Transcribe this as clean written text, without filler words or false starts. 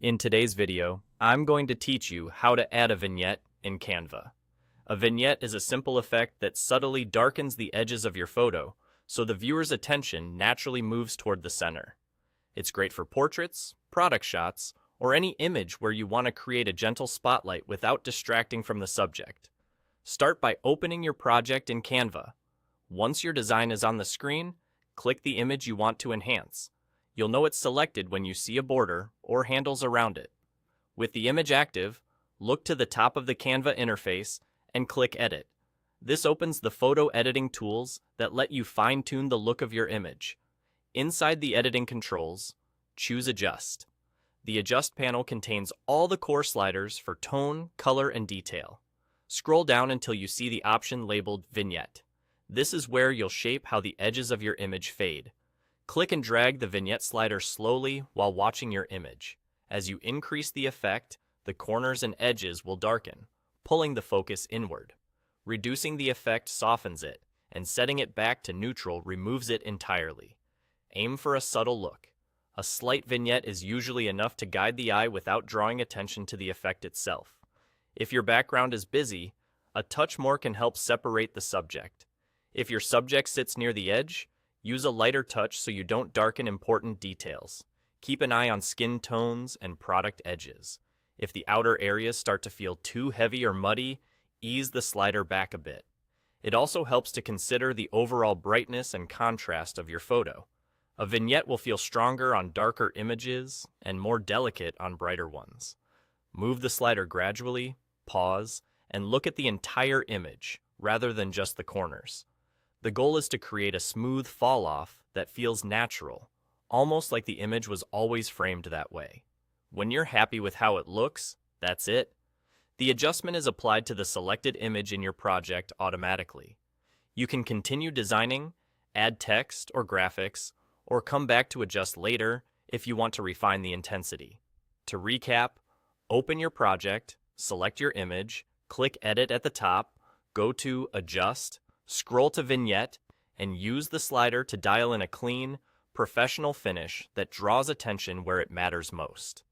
In today's video, I'm going to teach you how to add a vignette in Canva. A vignette is a simple effect that subtly darkens the edges of your photo, so the viewer's attention naturally moves toward the center. It's great for portraits, product shots, or any image where you want to create a gentle spotlight without distracting from the subject. Start by opening your project in Canva. Once your design is on the screen, click the image you want to enhance. You'll know it's selected when you see a border or handles around it. With the image active, look to the top of the Canva interface and click Edit. This opens the photo editing tools that let you fine-tune the look of your image. Inside the editing controls, choose Adjust. The Adjust panel contains all the core sliders for tone, color, and detail. Scroll down until you see the option labeled Vignette. This is where you'll shape how the edges of your image fade. Click and drag the vignette slider slowly while watching your image. As you increase the effect, the corners and edges will darken, pulling the focus inward. Reducing the effect softens it, and setting it back to neutral removes it entirely. Aim for a subtle look. A slight vignette is usually enough to guide the eye without drawing attention to the effect itself. If your background is busy, a touch more can help separate the subject. If your subject sits near the edge, use a lighter touch so you don't darken important details. Keep an eye on skin tones and product edges. If the outer areas start to feel too heavy or muddy, ease the slider back a bit. It also helps to consider the overall brightness and contrast of your photo. A vignette will feel stronger on darker images and more delicate on brighter ones. Move the slider gradually, pause, and look at the entire image rather than just the corners. The goal is to create a smooth fall-off that feels natural, almost like the image was always framed that way. When you're happy with how it looks, that's it. The adjustment is applied to the selected image in your project automatically. You can continue designing, add text or graphics, or come back to adjust later if you want to refine the intensity. To recap, open your project, select your image, click Edit at the top, go to Adjust, scroll to Vignette, and use the slider to dial in a clean, professional finish that draws attention where it matters most.